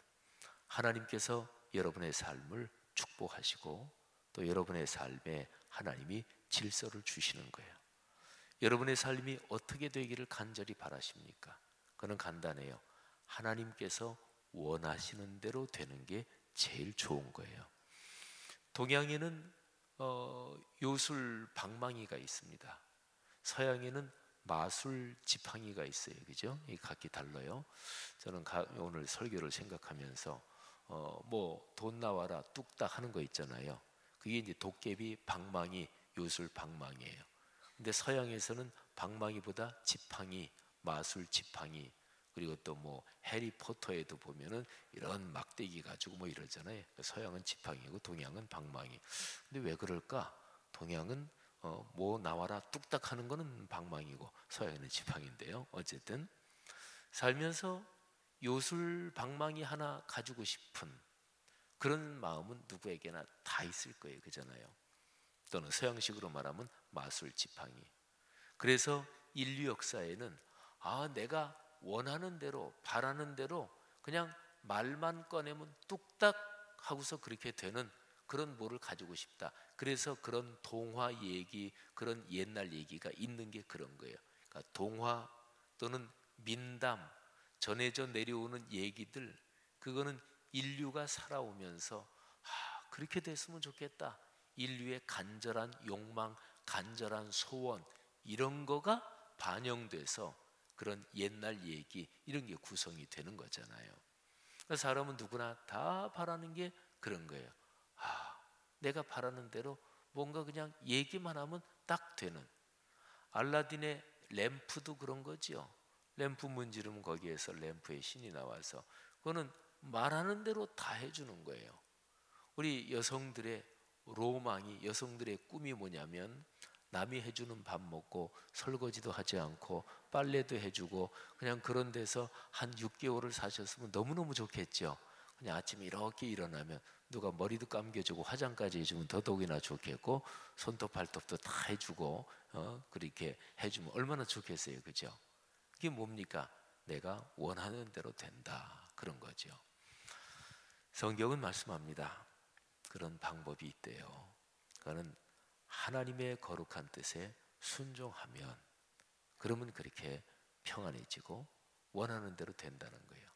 하나님께서 여러분의 삶을 축복하시고 또 여러분의 삶에 하나님이 질서를 주시는 거예요. 여러분의 삶이 어떻게 되기를 간절히 바라십니까? 그건 간단해요. 하나님께서 원하시는 대로 되는 게 제일 좋은 거예요. 동양에는 요술 방망이가 있습니다. 서양에는 마술 지팡이가 있어요. 그죠? 이 각기 달라요. 저는 오늘 설교를 생각하면서 뭐 돈 나와라 뚝딱 하는 거 있잖아요. 그게 이제 도깨비 방망이, 요술 방망이에요. 근데 서양에서는 방망이보다 지팡이, 마술 지팡이, 그리고 또 뭐 해리포터에도 보면은 이런 막대기 가지고 뭐 이러잖아요. 서양은 지팡이고 동양은 방망이. 근데 왜 그럴까? 동양은 뭐 나와라 뚝딱 하는 거는 방망이고 서양에는 지팡이인데요. 어쨌든 살면서 요술 방망이 하나 가지고 싶은 그런 마음은 누구에게나 다 있을 거예요. 그잖아요. 또는 서양식으로 말하면 마술 지팡이. 그래서 인류 역사에는 내가 원하는 대로 바라는 대로 그냥 말만 꺼내면 뚝딱 하고서 그렇게 되는 그런 뭐를 가지고 싶다. 그래서 그런 동화 얘기, 그런 옛날 얘기가 있는 게 그런 거예요. 그러니까 동화 또는 민담, 전해져 내려오는 얘기들, 그거는 인류가 살아오면서 그렇게 됐으면 좋겠다. 인류의 간절한 욕망, 간절한 소원, 이런 거가 반영돼서 그런 옛날 얘기, 이런 게 구성이 되는 거잖아요. 그러니까 사람은 누구나 다 바라는 게 그런 거예요. 내가 바라는 대로 뭔가 그냥 얘기만 하면 딱 되는. 알라딘의 램프도 그런 거지요. 램프 문지르면 거기에서 램프의 신이 나와서 그거는 말하는 대로 다 해주는 거예요. 우리 여성들의 로망이, 여성들의 꿈이 뭐냐면 남이 해주는 밥 먹고 설거지도 하지 않고 빨래도 해주고 그냥 그런 데서 한 6개월을 사셨으면 너무너무 좋겠죠. 그냥 아침에 이렇게 일어나면 누가 머리도 감겨주고 화장까지 해주면 더더욱이나 좋겠고 손톱 발톱도 다 해주고 그렇게 해주면 얼마나 좋겠어요. 그죠? 그게 뭡니까? 내가 원하는 대로 된다, 그런 거죠. 성경은 말씀합니다. 그런 방법이 있대요. 그거는 하나님의 거룩한 뜻에 순종하면, 그러면 그렇게 평안해지고 원하는 대로 된다는 거예요.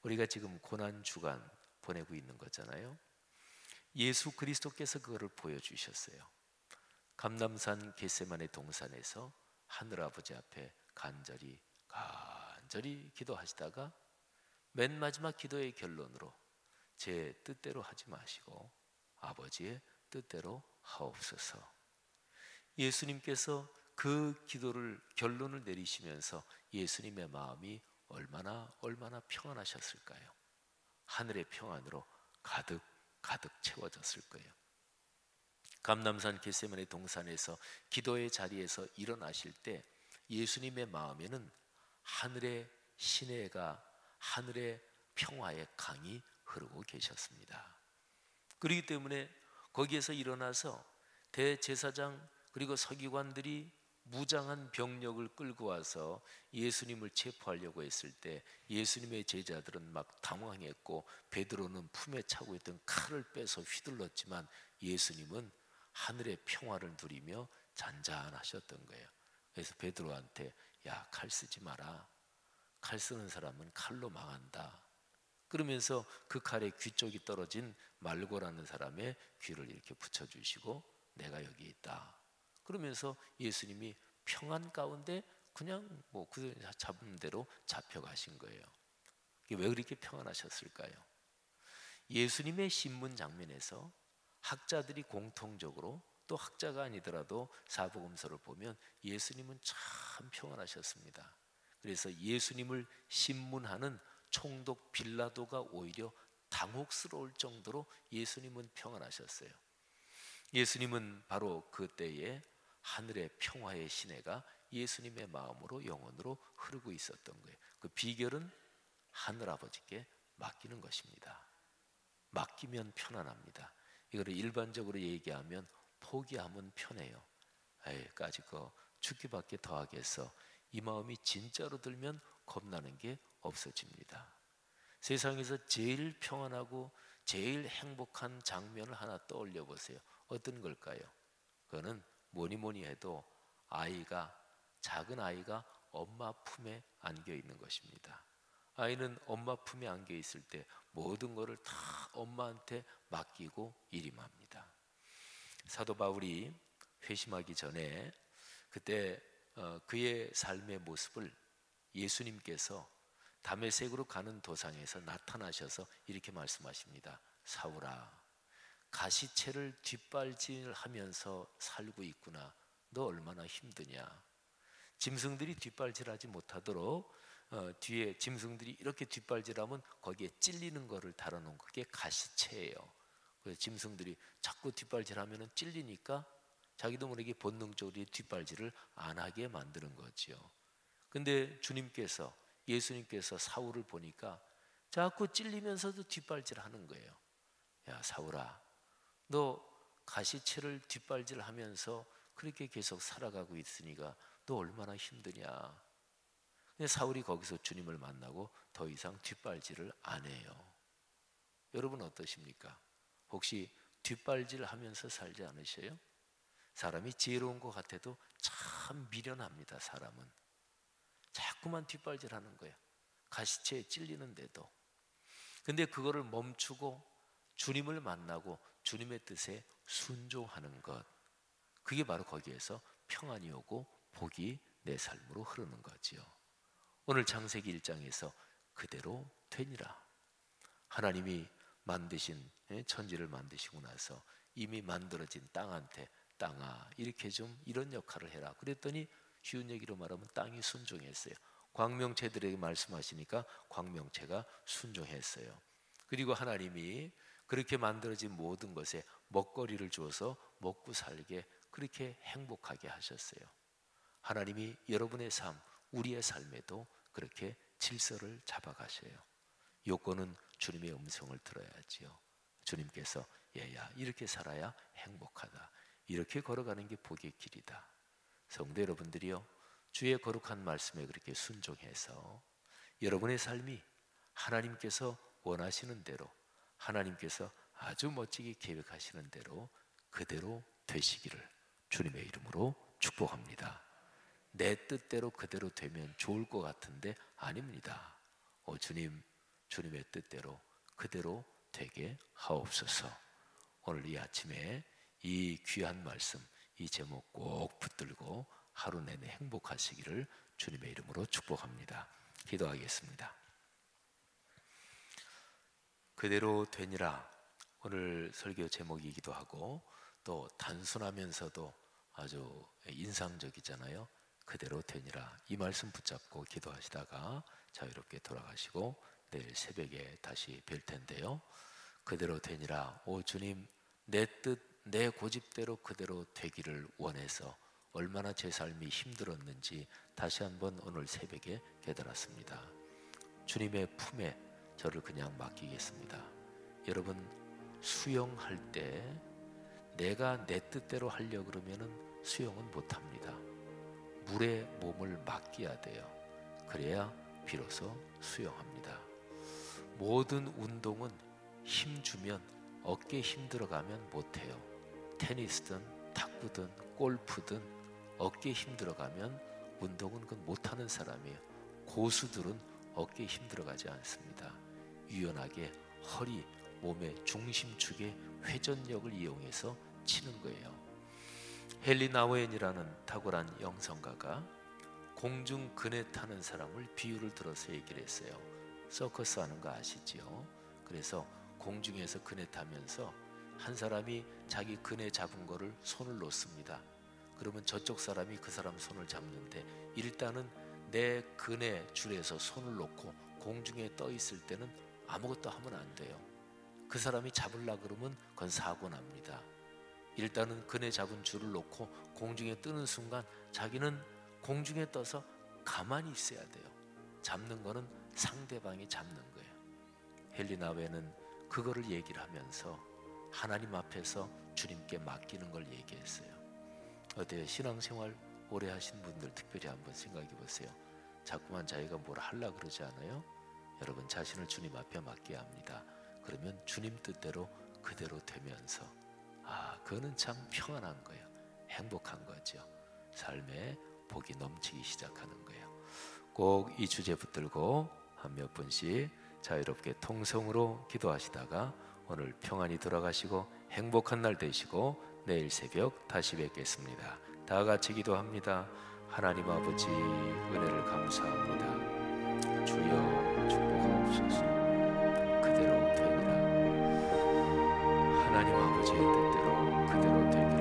우리가 지금 고난 주간 보내고 있는 거잖아요. 예수 그리스도께서 그거를 보여주셨어요. 감람산 겟세마네 동산에서 하늘아버지 앞에 간절히 기도하시다가 맨 마지막 기도의 결론으로 제 뜻대로 하지 마시고 아버지의 뜻대로 하옵소서. 예수님께서 그 기도를 결론을 내리시면서 예수님의 마음이 얼마나 평안하셨을까요? 하늘의 평안으로 가득 채워졌을 거예요. 감람산 겟세마네 동산에서 기도의 자리에서 일어나실 때 예수님의 마음에는 하늘의 시내가, 하늘의 평화의 강이 흐르고 계셨습니다. 그렇기 때문에 거기에서 일어나서 대제사장 그리고 서기관들이 무장한 병력을 끌고 와서 예수님을 체포하려고 했을 때 예수님의 제자들은 막 당황했고 베드로는 품에 차고 있던 칼을 빼서 휘둘렀지만 예수님은 하늘의 평화를 누리며 잔잔하셨던 거예요. 그래서 베드로한테 야, 칼 쓰지 마라. 칼 쓰는 사람은 칼로 망한다. 그러면서 그 칼에 귀 쪽이 떨어진 말고라는 사람의 귀를 이렇게 붙여주시고 내가 여기 있다. 그러면서 예수님이 평안 가운데 그냥 그 잡은 대로 잡혀가신 거예요. 왜 그렇게 평안하셨을까요? 예수님의 신문 장면에서 학자들이 공통적으로, 또 학자가 아니더라도 사복음서를 보면 예수님은 참 평안하셨습니다. 그래서 예수님을 신문하는 총독 빌라도가 오히려 당혹스러울 정도로 예수님은 평안하셨어요. 예수님은 바로 그때에 하늘의 평화의 시내가 예수님의 마음으로, 영혼으로 흐르고 있었던 거예요. 그 비결은 하늘아버지께 맡기는 것입니다. 맡기면 편안합니다. 이거를 일반적으로 얘기하면 포기하면 편해요. 까짓 거 죽기밖에 더하겠어. 이 마음이 진짜로 들면 겁나는 게 없어집니다. 세상에서 제일 평안하고 제일 행복한 장면을 하나 떠올려 보세요. 어떤 걸까요? 그거는 뭐니 해도 작은 아이가 엄마 품에 안겨 있는 것입니다. 아이는 엄마 품에 안겨 있을 때 모든 것을 다 엄마한테 맡기고 일임합니다. 사도 바울이 회심하기 전에 그때 그의 삶의 모습을 예수님께서 다메섹으로 가는 도상에서 나타나셔서 이렇게 말씀하십니다. 사울아, 가시채를 뒷발질하면서 살고 있구나. 너 얼마나 힘드냐. 짐승들이 뒷발질하지 못하도록 뒤에 짐승들이 이렇게 뒷발질하면 거기에 찔리는 거를 달아놓은 그게 가시채예요. 그래서 짐승들이 자꾸 뒷발질하면 찔리니까 자기도 모르게 본능적으로 뒷발질을 안 하게 만드는 거죠. 근데 예수님께서 사울을 보니까 자꾸 찔리면서도 뒷발질하는 거예요. 야, 사울아, 너 가시채를 뒷발질하면서 그렇게 계속 살아가고 있으니까 너 얼마나 힘드냐. 근데 사울이 거기서 주님을 만나고 더 이상 뒷발질을 안 해요. 여러분 어떠십니까? 혹시 뒷발질하면서 살지 않으셔요? 사람이 지혜로운 것 같아도 참 미련합니다. 사람은 자꾸만 뒷발질하는 거예요. 가시체에 찔리는데도. 근데 그거를 멈추고 주님을 만나고 주님의 뜻에 순종하는 것, 그게 바로 거기에서 평안이 오고 복이 내 삶으로 흐르는 거지요. 오늘 창세기 1장에서 그대로 되니라. 하나님이 만드신 천지를 만드시고 나서 이미 만들어진 땅한테 땅아 이렇게 좀 이런 역할을 해라 그랬더니 쉬운 얘기로 말하면 땅이 순종했어요. 광명체들에게 말씀하시니까 광명체가 순종했어요. 그리고 하나님이 그렇게 만들어진 모든 것에 먹거리를 주어서 먹고 살게 그렇게 행복하게 하셨어요. 하나님이 여러분의 삶, 우리의 삶에도 그렇게 질서를 잡아가셔요. 요건은 주님의 음성을 들어야지요. 주님께서 얘야 이렇게 살아야 행복하다, 이렇게 걸어가는 게 복의 길이다. 성도 여러분들이요, 주의 거룩한 말씀에 그렇게 순종해서 여러분의 삶이 하나님께서 원하시는 대로, 하나님께서 아주 멋지게 계획하시는 대로 그대로 되시기를 주님의 이름으로 축복합니다. 내 뜻대로 그대로 되면 좋을 것 같은데 아닙니다. 주님, 주님의 뜻대로 그대로 되게 하옵소서. 오늘 이 아침에 이 귀한 말씀, 이 제목 꼭 붙들고 하루 내내 행복하시기를 주님의 이름으로 축복합니다. 기도하겠습니다. 그대로 되니라, 오늘 설교 제목이기도 하고 또 단순하면서도 아주 인상적이잖아요. 그대로 되니라, 이 말씀 붙잡고 기도하시다가 자유롭게 돌아가시고 내일 새벽에 다시 뵐 텐데요. 그대로 되니라, 오 주님, 내 뜻, 내 고집대로 그대로 되기를 원해서 얼마나 제 삶이 힘들었는지 다시 한번 오늘 새벽에 깨달았습니다. 주님의 품에 저를 그냥 맡기겠습니다. 여러분, 수영할 때 내가 내 뜻대로 하려고 그러면은 수영은 못합니다. 물에 몸을 맡겨야 돼요. 그래야 비로소 수영합니다. 모든 운동은 힘주면, 어깨 힘들어가면 못해요. 테니스든 탁구든 골프든 어깨 힘들어가면 운동은 그건 못하는 사람이에요. 고수들은 어깨 힘들어가지 않습니다. 유연하게 허리, 몸의 중심축의 회전력을 이용해서 치는 거예요. 헨리 나우엔이라는 탁월한 영성가가 공중 그네 타는 사람을 비유를 들어서 얘기를 했어요. 서커스 하는 거 아시지요? 그래서 공중에서 그네 타면서 한 사람이 자기 그네 잡은 거를 손을 놓습니다. 그러면 저쪽 사람이 그 사람 손을 잡는데, 일단은 내 그네 줄에서 손을 놓고 공중에 떠 있을 때는 아무것도 하면 안 돼요. 그 사람이 잡으려고 그러면 그건 사고 납니다. 일단은 그네 잡은 줄을 놓고 공중에 뜨는 순간 자기는 공중에 떠서 가만히 있어야 돼요. 잡는 거는 상대방이 잡는 거예요. 헨리 나우엔은 그거를 얘기를 하면서 하나님 앞에서 주님께 맡기는 걸 얘기했어요. 어때요? 신앙생활 오래 하신 분들 특별히 한번 생각해 보세요. 자꾸만 자기가 뭘 하려고 그러지 않아요? 여러분, 자신을 주님 앞에 맡겨야 합니다. 그러면 주님 뜻대로 그대로 되면서 그거는 참 평안한 거예요. 행복한 거죠. 삶에 복이 넘치기 시작하는 거예요. 꼭 이 주제 붙들고 한 몇 분씩 자유롭게 통성으로 기도하시다가 오늘 평안히 돌아가시고 행복한 날 되시고 내일 새벽 다시 뵙겠습니다. 다 같이 기도합니다. 하나님 아버지, 은혜를 감사합니다. 주여 축복하옵소서. 그대로 되니라. 하나님 아버지의 뜻대로 그대로 되니라.